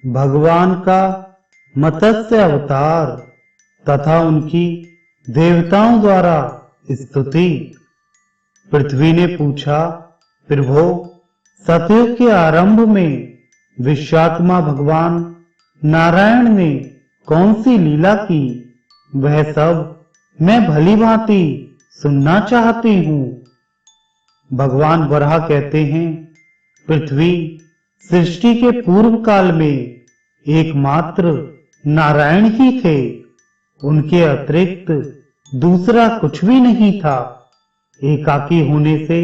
भगवान का मत्स्य अवतार तथा उनकी देवताओं द्वारा स्तुति। पृथ्वी ने पूछा, प्रभो, सतयुग के आरंभ में विश्वात्मा भगवान नारायण ने कौन सी लीला की, वह सब मैं भली भांति सुनना चाहती हूँ। भगवान वराह कहते हैं, पृथ्वी सृष्टि के पूर्व काल में एकमात्र नारायण ही थे। उनके अतिरिक्त दूसरा कुछ भी नहीं था। एकाकी होने से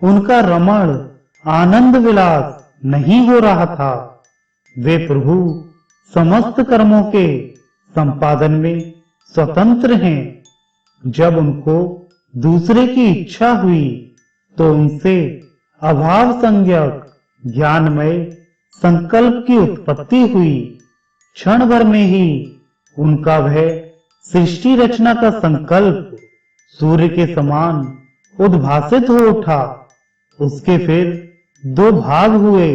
उनका रमण आनंद विलास नहीं हो रहा था। वे प्रभु समस्त कर्मों के संपादन में स्वतंत्र हैं। जब उनको दूसरे की इच्छा हुई तो उनसे अभाव संज्ञक ज्ञानमय संकल्प की उत्पत्ति हुई। क्षण भर में ही उनका वह सृष्टि रचना का संकल्प सूर्य के समान उद्भासित हो उठा। उसके फिर दो भाग हुए,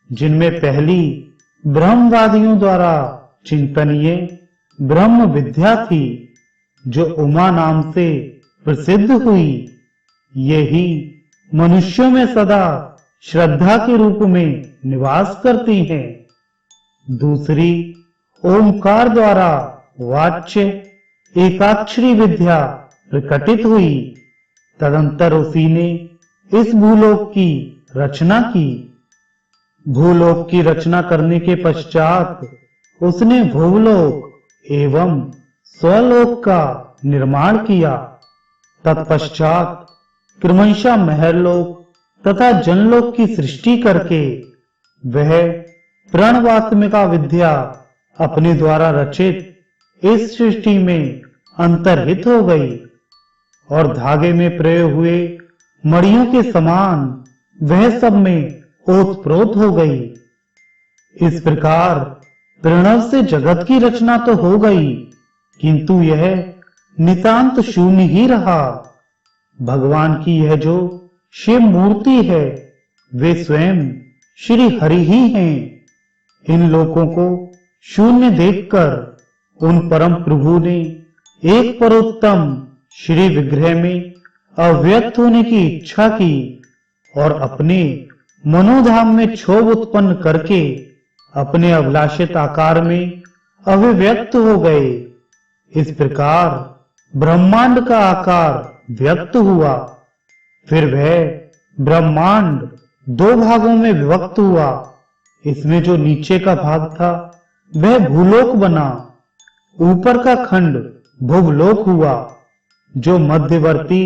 जिनमें पहली ब्रह्मवादियों द्वारा चिंतनीय ब्रह्म विद्या थी, जो उमा नाम से प्रसिद्ध हुई। यही मनुष्यों में सदा श्रद्धा के रूप में निवास करती हैं। दूसरी ओंकार द्वारा वाच्य एकाक्षरी विद्या प्रकटित हुई। तदंतर उसी ने इस भूलोक की रचना की। भूलोक की रचना करने के पश्चात उसने भूलोक एवं स्वलोक का निर्माण किया। तत्पश्चात क्रमशः महरलोक तथा जनलोक की सृष्टि करके वह प्रणवात्मिका विद्या अपने द्वारा रचित इस सृष्टि में अंतर्हित हो गई और धागे में प्रयोग हुए मणियों के समान वह सब में ओतप्रोत हो गई। इस प्रकार प्रणव से जगत की रचना तो हो गई, किंतु यह नितांत शून्य ही रहा। भगवान की यह जो शिव मूर्ति है, वे स्वयं श्री हरि ही हैं। इन लोकों को शून्य देखकर उन परम प्रभु ने एक परोत्तम श्री विग्रह में अव्यक्त होने की इच्छा की और अपने मनोधाम में क्षोभ उत्पन्न करके अपने अभिलाषित आकार में अभिव्यक्त हो गए। इस प्रकार ब्रह्मांड का आकार व्यक्त हुआ। फिर वह ब्रह्मांड दो भागों में विभक्त हुआ। इसमें जो नीचे का भाग था वह भूलोक बना। ऊपर का खंड भुवलोक हुआ, जो मध्यवर्ती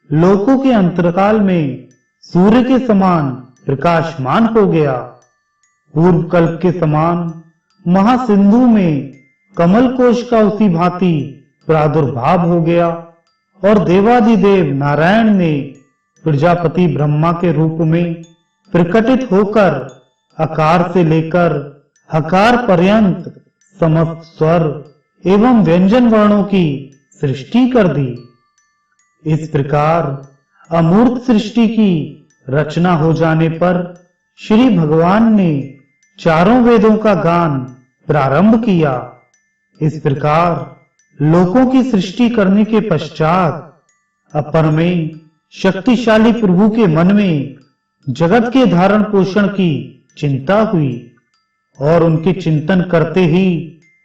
लोकों के अंतरकाल में सूर्य के समान प्रकाशमान हो गया। पूर्व कल्प के समान महासिंधु में कमल कोश का उसी भांति प्रादुर्भाव हो गया और देवादिदेव नारायण ने प्रजापति ब्रह्मा के रूप में प्रकटित होकर आकार से लेकर हकार पर्यंत समस्त स्वर एवं व्यंजन वर्णों की सृष्टि कर दी। इस प्रकार अमूर्त सृष्टि की रचना हो जाने पर श्री भगवान ने चारों वेदों का गान प्रारंभ किया। इस प्रकार लोकों की सृष्टि करने के पश्चात अपर में शक्तिशाली प्रभु के मन में जगत के धारण पोषण की चिंता हुई और उनके चिंतन करते ही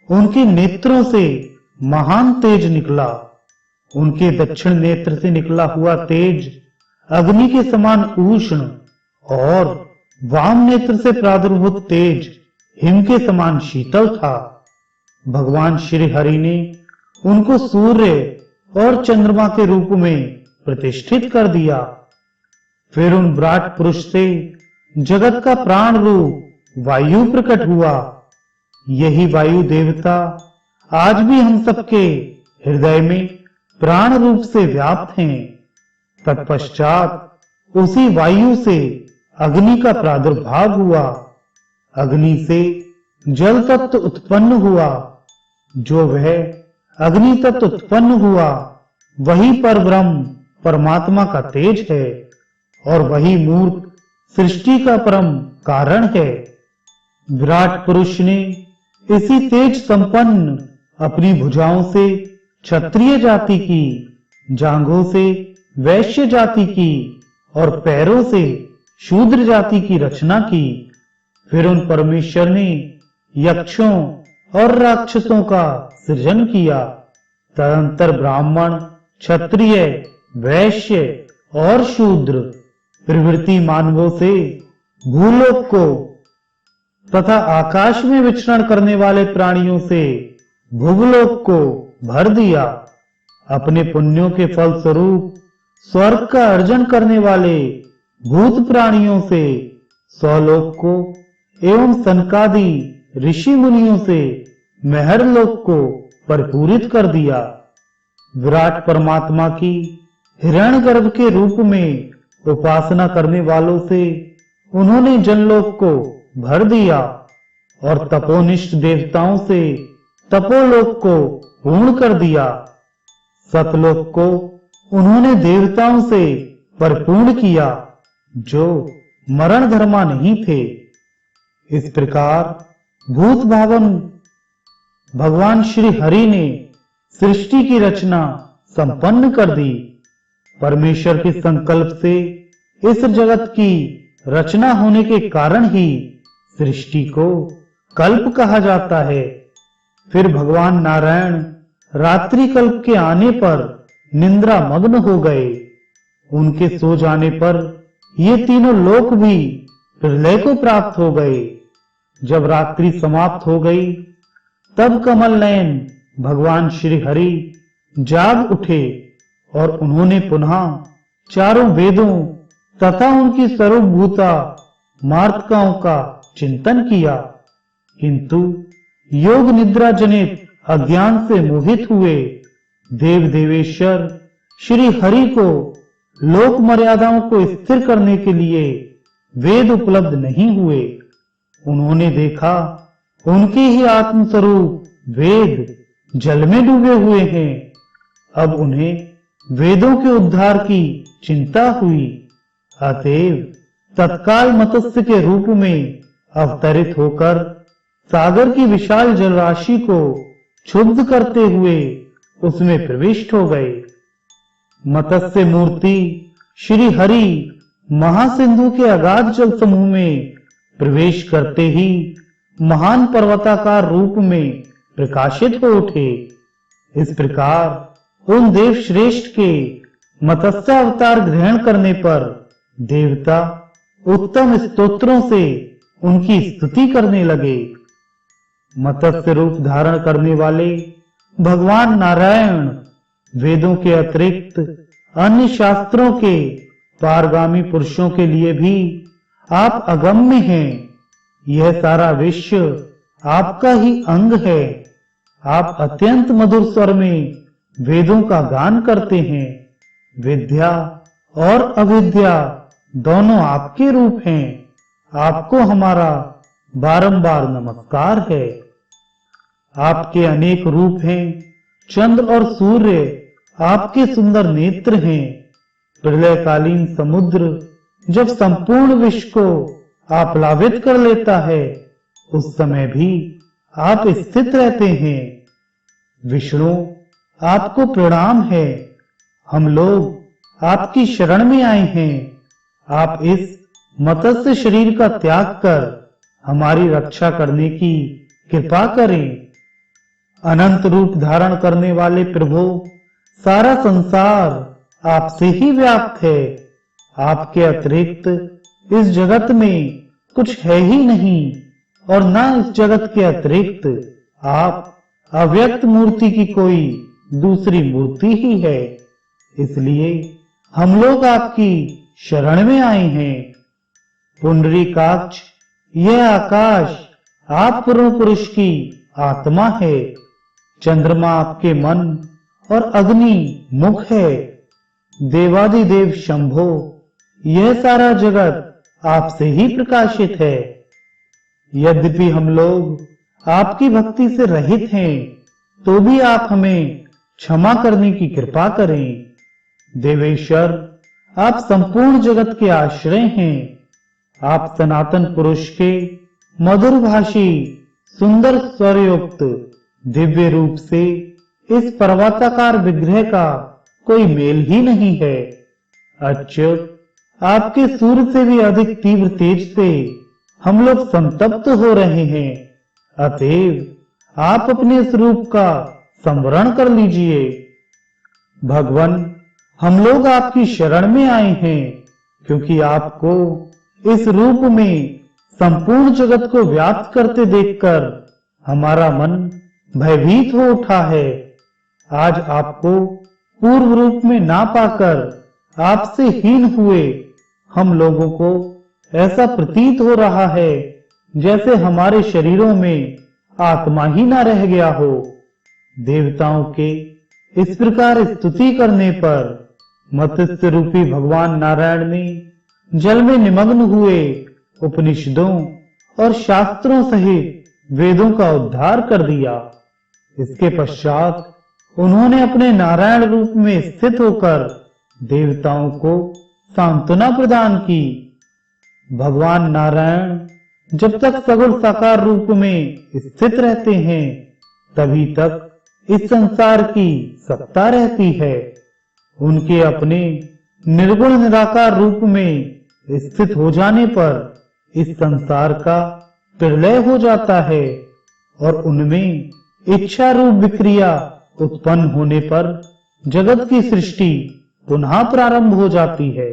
उनके नेत्रों से महान तेज निकला। उनके दक्षिण नेत्र से निकला हुआ तेज अग्नि के समान उष्ण और वाम नेत्र से प्रादुर्भूत तेज हिम के समान शीतल था। भगवान श्री हरि ने उनको सूर्य और चंद्रमा के रूप में प्रतिष्ठित कर दिया। फिर उन विराट पुरुष से जगत का प्राण रूप वायु प्रकट हुआ। यही वायु देवता आज भी हम सबके हृदय में प्राण रूप से व्याप्त हैं। तत्पश्चात उसी वायु से अग्नि का प्रादुर्भाव हुआ। अग्नि से जल तत्व उत्पन्न हुआ। जो वह अग्नि तत्व उत्पन्न हुआ वही परब्रह्म परमात्मा का तेज है और वही मूर्त सृष्टि का परम कारण है। विराट पुरुष ने इसी तेज संपन्न अपनी भुजाओं से क्षत्रिय जाति की, जांघों से वैश्य जाति की और पैरों से शूद्र जाति की रचना की। फिर उन परमेश्वर ने यक्षों और राक्षसों का सृजन किया। तदंतर ब्राह्मण, क्षत्रिय, वैश्य और शूद्र प्रवृत्ति मानवों से भूलोक को तथा आकाश में विचरण करने वाले प्राणियों से भूलोक को भर दिया। अपने पुण्यों के फल स्वरूप स्वर्ग का अर्जन करने वाले भूत प्राणियों से स्वलोक को एवं सनकादि ऋषि मुनियों से महरलोक को परिपूरित कर दिया। विराट परमात्मा की हिरण्यगर्भ के रूप में उपासना करने वालों से उन्होंने जनलोक को भर दिया और तपोनिष्ठ देवताओं से तपोलोक को पूर्ण कर दिया। सतलोक को उन्होंने देवताओं से परिपूर्ण किया जो मरण धर्मा नहीं थे। इस प्रकार भूत भावन भगवान श्री हरि ने सृष्टि की रचना संपन्न कर दी। परमेश्वर के संकल्प से इस जगत की रचना होने के कारण ही सृष्टि को कल्प कहा जाता है। फिर भगवान नारायण रात्रि कल्प के आने पर निद्रा मग्न हो गए। उनके सो जाने पर ये तीनों लोक भी प्रलय को प्राप्त हो गए। जब रात्रि समाप्त हो गई तब कमल नयन भगवान श्री हरि जाग उठे और उन्होंने पुनः चारों वेदों तथा उनकी सर्वभूता मार्तकाओं का चिंतन किया, किंतु योग निद्रा जनित अज्ञान से मोहित हुए देव देवेश्वर श्री हरि को लोक मर्यादाओं को स्थिर करने के लिए वेद उपलब्ध नहीं हुए। उन्होंने देखा उनके ही आत्मस्वरूप वेद जल में डूबे हुए हैं। अब उन्हें वेदों के उद्धार की चिंता हुई। अतएव तत्काल मत्स्य के रूप में अवतरित होकर सागर की विशाल जलराशि को क्षुब्ध करते हुए उसमें प्रविष्ट हो गए। मत्स्य मूर्ति श्री हरि महासिंधु के अगाध जल समूह में प्रवेश करते ही महान पर्वताकार रूप में प्रकाशित हो उठे। इस प्रकार उन देव श्रेष्ठ के मत्स्य अवतार ग्रहण करने पर देवता उत्तम स्तोत्रों से उनकी स्तुति करने लगे। मत्स्य रूप धारण करने वाले भगवान नारायण वेदों के अतिरिक्त अन्य शास्त्रों के पारगामी पुरुषों के लिए भी आप अगम्य हैं। यह सारा विश्व आपका ही अंग है। आप अत्यंत मधुर स्वर में वेदों का गान करते हैं। विद्या और अविद्या दोनों आपके रूप हैं। आपको हमारा बारंबार नमस्कार है। आपके अनेक रूप हैं। चंद्र और सूर्य आपके सुंदर नेत्र हैं। प्रलयकालीन समुद्र जब संपूर्ण विश्व को आप्लावित कर लेता है उस समय भी आप स्थित रहते हैं। विष्णु आपको प्रणाम है। हम लोग आपकी शरण में आए हैं। आप इस मत्स्य शरीर का त्याग कर हमारी रक्षा करने की कृपा करें। अनंत रूप धारण करने वाले प्रभु, सारा संसार आपसे ही व्याप्त है। आपके अतिरिक्त इस जगत में कुछ है ही नहीं और न इस जगत के अतिरिक्त आप अव्यक्त मूर्ति की कोई दूसरी मूर्ति ही है। इसलिए हम लोग आपकी शरण में आए हैं। पुंडरीकाक्ष, यह आकाश आप पूर्ण पुरुष की आत्मा है। चंद्रमा आपके मन और अग्नि मुख है। देवादिदेव शंभो, यह सारा जगत आपसे ही प्रकाशित है। यद्यपि हम लोग आपकी भक्ति से रहित हैं, तो भी आप हमें क्षमा करने की कृपा करें। देवेश्वर, आप संपूर्ण जगत के आश्रय हैं। आप सनातन पुरुष के मधुरभाषी सुंदर स्वरयुक्त दिव्य रूप से इस पर्वताकार विग्रह का कोई मेल ही नहीं है। अच्युत आपके सूर्य से भी अधिक तीव्र तेज से हम लोग संतप्त हो रहे हैं। अतएव आप अपने इस रूप का संवरण कर लीजिए। भगवान, हम लोग आपकी शरण में आए हैं क्योंकि आपको इस रूप में संपूर्ण जगत को व्याप्त करते देखकर हमारा मन भयभीत हो उठा है। आज आपको पूर्व रूप में ना पाकर आपसे हीन हुए हम लोगों को ऐसा प्रतीत हो रहा है जैसे हमारे शरीरों में आत्मा ही ना रह गया हो। देवताओं के इस प्रकार स्तुति करने पर मत्स्य रूपी भगवान नारायण ने जल में निमग्न हुए उपनिषदों और शास्त्रों सहित वेदों का उद्धार कर दिया। इसके पश्चात उन्होंने अपने नारायण रूप में स्थित होकर देवताओं को सांत्वना प्रदान की। भगवान नारायण जब तक सगुण साकार रूप में स्थित रहते हैं तभी तक इस संसार की सत्ता रहती है। उनके अपने निर्गुण निराकार रूप में स्थित हो जाने पर इस संसार का प्रलय हो जाता है और उनमें इच्छा रूप विक्रिया उत्पन्न होने पर जगत की सृष्टि पुनः प्रारंभ हो जाती है।